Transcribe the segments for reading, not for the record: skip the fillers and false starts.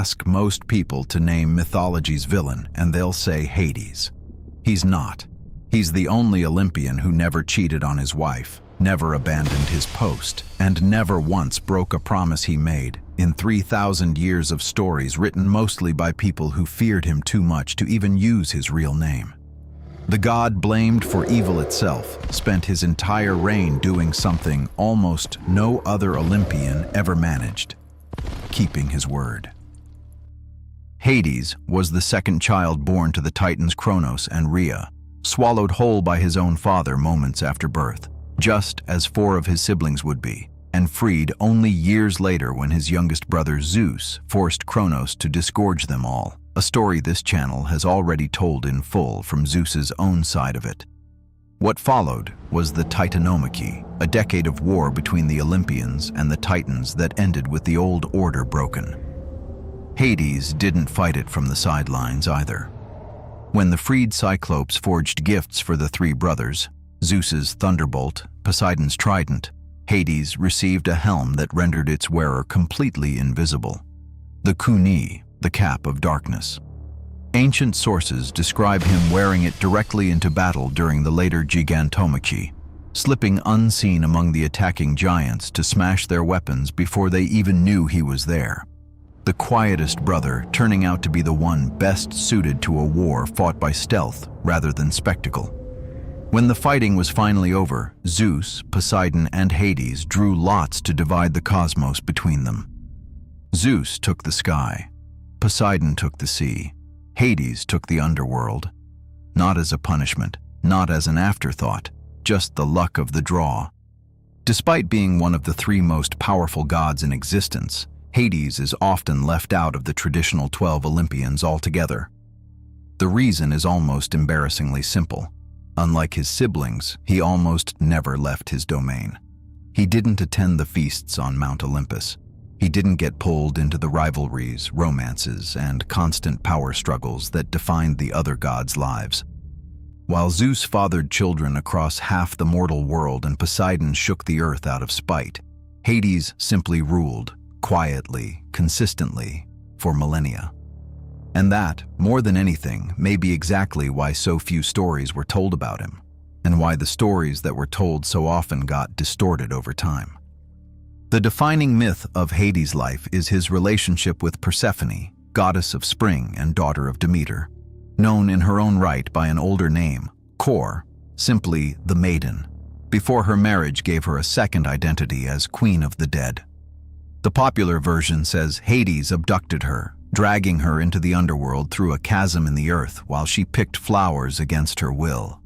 Ask most people to name mythology's villain, and they'll say Hades. He's not. He's the only Olympian who never cheated on his wife, never abandoned his post, and never once broke a promise he made in 3,000 years of stories written mostly by people who feared him too much to even use his real name. The god blamed for evil itself spent his entire reign doing something almost no other Olympian ever managed: keeping his word. Hades was the second child born to the Titans Kronos and Rhea, swallowed whole by his own father moments after birth, just as 4 of his siblings would be, and freed only years later when his youngest brother Zeus forced Kronos to disgorge them all, a story this channel has already told in full from Zeus's own side of it. What followed was the Titanomachy, a decade of war between the Olympians and the Titans that ended with the old order broken. Hades didn't fight it from the sidelines either. When the freed Cyclopes forged gifts for the 3 brothers, Zeus's thunderbolt, Poseidon's trident, Hades received a helm that rendered its wearer completely invisible. The Kuni, the cap of darkness. Ancient sources describe him wearing it directly into battle during the later Gigantomachy, slipping unseen among the attacking giants to smash their weapons before they even knew he was there. The quietest brother turning out to be the one best suited to a war fought by stealth rather than spectacle. When the fighting was finally over, Zeus, Poseidon, and Hades drew lots to divide the cosmos between them. Zeus took the sky, Poseidon took the sea, Hades took the underworld. Not as a punishment, not as an afterthought, just the luck of the draw. Despite being one of the 3 most powerful gods in existence, Hades is often left out of the traditional 12 Olympians altogether. The reason is almost embarrassingly simple. Unlike his siblings, he almost never left his domain. He didn't attend the feasts on Mount Olympus. He didn't get pulled into the rivalries, romances, and constant power struggles that defined the other gods' lives. While Zeus fathered children across half the mortal world and Poseidon shook the earth out of spite, Hades simply ruled, quietly, consistently, for millennia. And that, more than anything, may be exactly why so few stories were told about him, and why the stories that were told so often got distorted over time. The defining myth of Hades' life is his relationship with Persephone, goddess of spring and daughter of Demeter, known in her own right by an older name, Kor, simply the Maiden, before her marriage gave her a second identity as Queen of the Dead. The popular version says Hades abducted her, dragging her into the underworld through a chasm in the earth while she picked flowers against her will.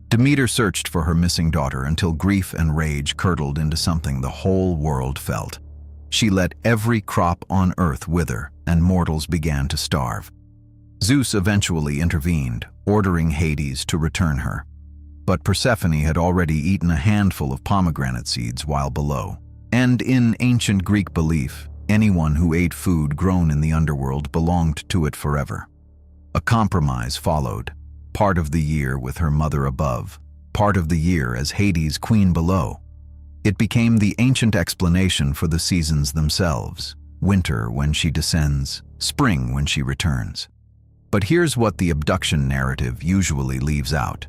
Demeter searched for her missing daughter until grief and rage curdled into something the whole world felt. She let every crop on earth wither, and mortals began to starve. Zeus eventually intervened, ordering Hades to return her. But Persephone had already eaten a handful of pomegranate seeds while below. And in ancient Greek belief, anyone who ate food grown in the underworld belonged to it forever. A compromise followed, part of the year with her mother above, part of the year as Hades' queen below. It became the ancient explanation for the seasons themselves: winter when she descends, spring when she returns. But here's what the abduction narrative usually leaves out.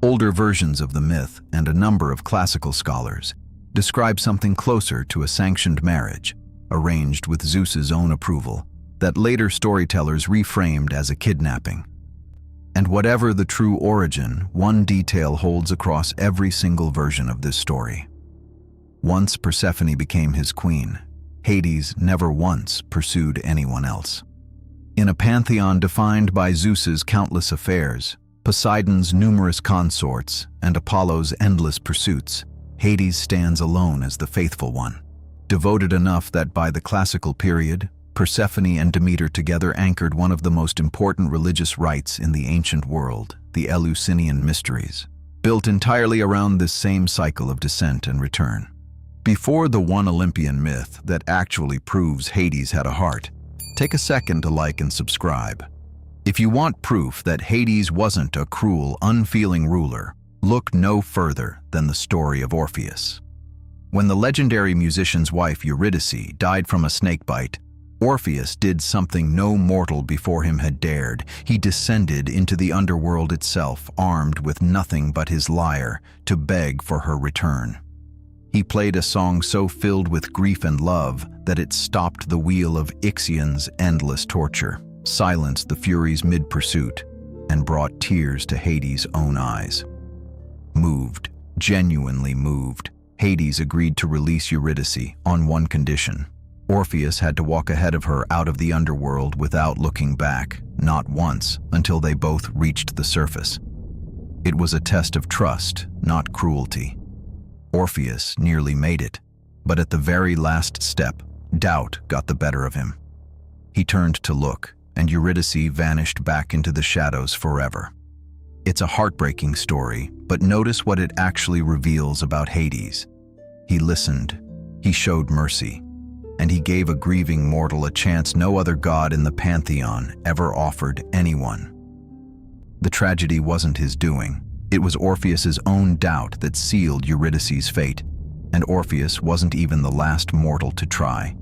Older versions of the myth and a number of classical scholars describe something closer to a sanctioned marriage, arranged with Zeus's own approval, that later storytellers reframed as a kidnapping. And whatever the true origin, one detail holds across every single version of this story. Once Persephone became his queen, Hades never once pursued anyone else. In a pantheon defined by Zeus's countless affairs, Poseidon's numerous consorts, and Apollo's endless pursuits, Hades stands alone as the faithful one, devoted enough that by the classical period, Persephone and Demeter together anchored one of the most important religious rites in the ancient world, the Eleusinian Mysteries, built entirely around this same cycle of descent and return. Before the one Olympian myth that actually proves Hades had a heart, take a second to like and subscribe. If you want proof that Hades wasn't a cruel, unfeeling ruler, look no further than the story of Orpheus. When the legendary musician's wife Eurydice died from a snakebite, Orpheus did something no mortal before him had dared. He descended into the underworld itself, armed with nothing but his lyre, to beg for her return. He played a song so filled with grief and love that it stopped the wheel of Ixion's endless torture, silenced the Furies mid-pursuit, and brought tears to Hades' own eyes. Moved, genuinely moved, Hades agreed to release Eurydice on one condition. Orpheus had to walk ahead of her out of the underworld without looking back, not once, until they both reached the surface. It was a test of trust, not cruelty. Orpheus nearly made it, but at the very last step, doubt got the better of him. He turned to look, and Eurydice vanished back into the shadows forever. It's a heartbreaking story, but notice what it actually reveals about Hades. He listened, he showed mercy, and he gave a grieving mortal a chance no other god in the pantheon ever offered anyone. The tragedy wasn't his doing. It was Orpheus's own doubt that sealed Eurydice's fate, and Orpheus wasn't even the last mortal to try.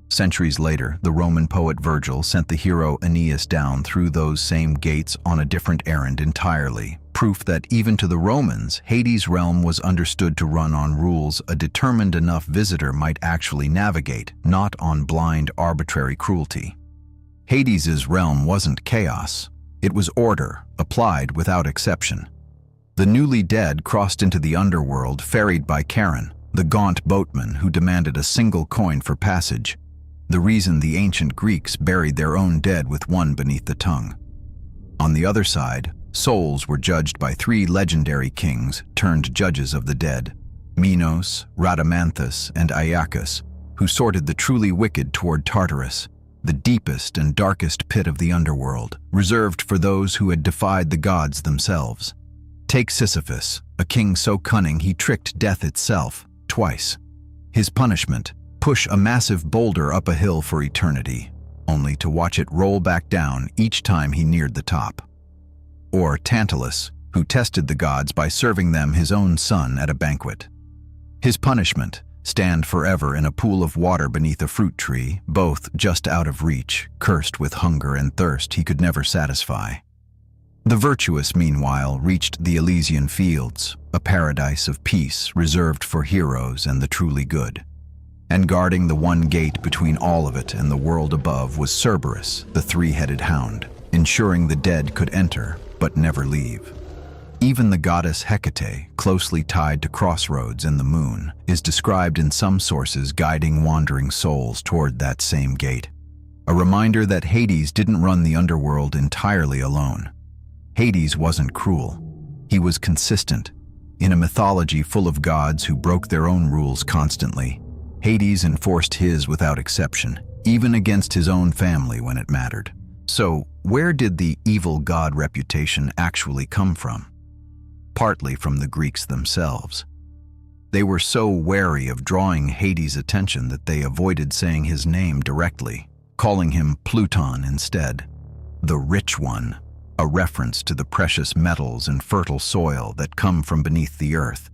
Centuries later, the Roman poet Virgil sent the hero Aeneas down through those same gates on a different errand entirely, proof that even to the Romans, Hades' realm was understood to run on rules a determined enough visitor might actually navigate, not on blind, arbitrary cruelty. Hades' realm wasn't chaos. It was order, applied without exception. The newly dead crossed into the underworld, ferried by Charon, the gaunt boatman who demanded a single coin for passage, the reason the ancient Greeks buried their own dead with one beneath the tongue. On the other side, souls were judged by three legendary kings turned judges of the dead, Minos, Rhadamanthus, and Aeacus, who sorted the truly wicked toward Tartarus, the deepest and darkest pit of the underworld, reserved for those who had defied the gods themselves. Take Sisyphus, a king so cunning he tricked death itself, twice. His punishment: push a massive boulder up a hill for eternity, only to watch it roll back down each time he neared the top. Or Tantalus, who tested the gods by serving them his own son at a banquet. His punishment: stand forever in a pool of water beneath a fruit tree, both just out of reach, cursed with hunger and thirst he could never satisfy. The virtuous, meanwhile, reached the Elysian fields, a paradise of peace reserved for heroes and the truly good. And guarding the one gate between all of it and the world above was Cerberus, the three-headed hound, ensuring the dead could enter but never leave. Even the goddess Hecate, closely tied to crossroads and the moon, is described in some sources guiding wandering souls toward that same gate. A reminder that Hades didn't run the underworld entirely alone. Hades wasn't cruel. He was consistent. In a mythology full of gods who broke their own rules constantly, Hades enforced his without exception, even against his own family when it mattered. So, where did the evil god reputation actually come from? Partly from the Greeks themselves. They were so wary of drawing Hades' attention that they avoided saying his name directly, calling him Pluton instead, the Rich One, a reference to the precious metals and fertile soil that come from beneath the earth.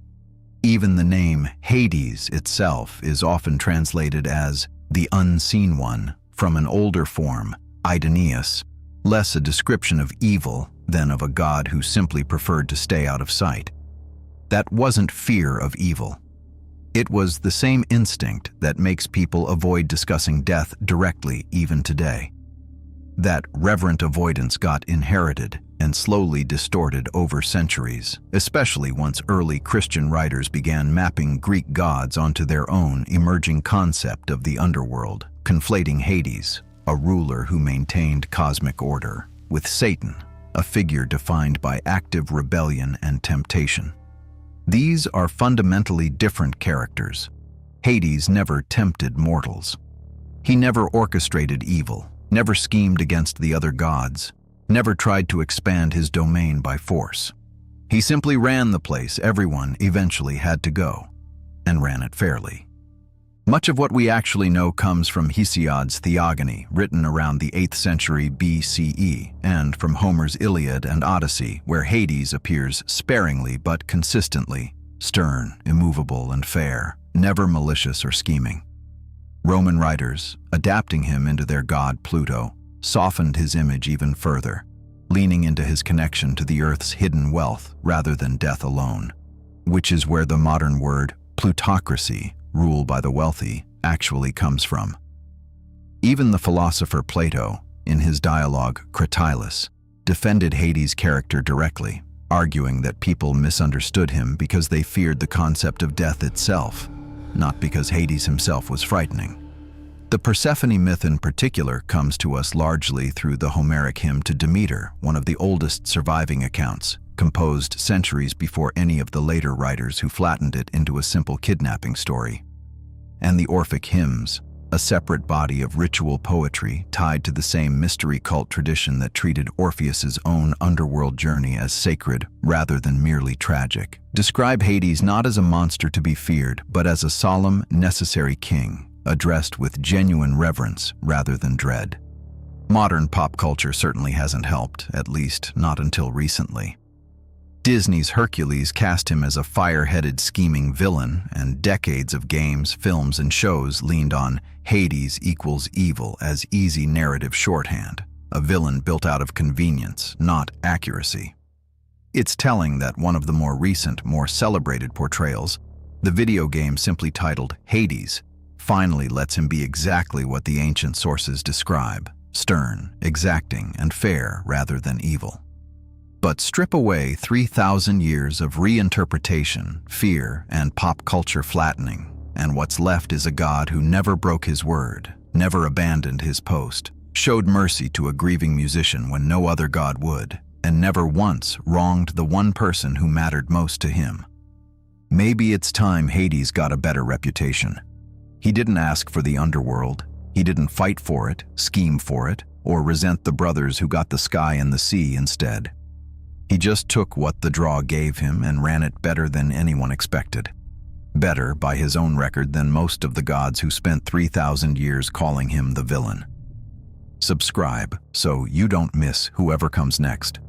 Even the name Hades itself is often translated as the Unseen One, from an older form, Idoneus, less a description of evil than of a god who simply preferred to stay out of sight. That wasn't fear of evil. It was the same instinct that makes people avoid discussing death directly even today. That reverent avoidance got inherited and slowly distorted over centuries, especially once early Christian writers began mapping Greek gods onto their own emerging concept of the underworld, conflating Hades, a ruler who maintained cosmic order, with Satan, a figure defined by active rebellion and temptation. These are fundamentally different characters. Hades never tempted mortals. He never orchestrated evil, never schemed against the other gods, never tried to expand his domain by force. He simply ran the place everyone eventually had to go, and ran it fairly. Much of what we actually know comes from Hesiod's Theogony, written around the 8th century BCE, and from Homer's Iliad and Odyssey, where Hades appears sparingly but consistently, stern, immovable, and fair, never malicious or scheming. Roman writers, adapting him into their god Pluto, softened his image even further, leaning into his connection to the Earth's hidden wealth rather than death alone, which is where the modern word plutocracy, rule by the wealthy, actually comes from. Even the philosopher Plato, in his dialogue Cratylus, defended Hades' character directly, arguing that people misunderstood him because they feared the concept of death itself, not because Hades himself was frightening. The Persephone myth in particular comes to us largely through the Homeric hymn to Demeter, one of the oldest surviving accounts, composed centuries before any of the later writers who flattened it into a simple kidnapping story. And the Orphic hymns, a separate body of ritual poetry tied to the same mystery cult tradition that treated Orpheus's own underworld journey as sacred rather than merely tragic, describe Hades not as a monster to be feared, but as a solemn, necessary king, addressed with genuine reverence rather than dread. Modern pop culture certainly hasn't helped, at least not until recently. Disney's Hercules cast him as a fire-headed scheming villain, and decades of games, films, and shows leaned on Hades equals evil as easy narrative shorthand, a villain built out of convenience, not accuracy. It's telling that one of the more recent, more celebrated portrayals, the video game simply titled Hades, finally lets him be exactly what the ancient sources describe: stern, exacting, and fair rather than evil. But strip away 3,000 years of reinterpretation, fear, and pop culture flattening, and what's left is a god who never broke his word, never abandoned his post, showed mercy to a grieving musician when no other god would, and never once wronged the one person who mattered most to him. Maybe it's time Hades got a better reputation. He didn't ask for the underworld. He didn't fight for it, scheme for it, or resent the brothers who got the sky and the sea instead. He just took what the draw gave him and ran it better than anyone expected. Better, by his own record, than most of the gods who spent 3,000 years calling him the villain. Subscribe so you don't miss whoever comes next.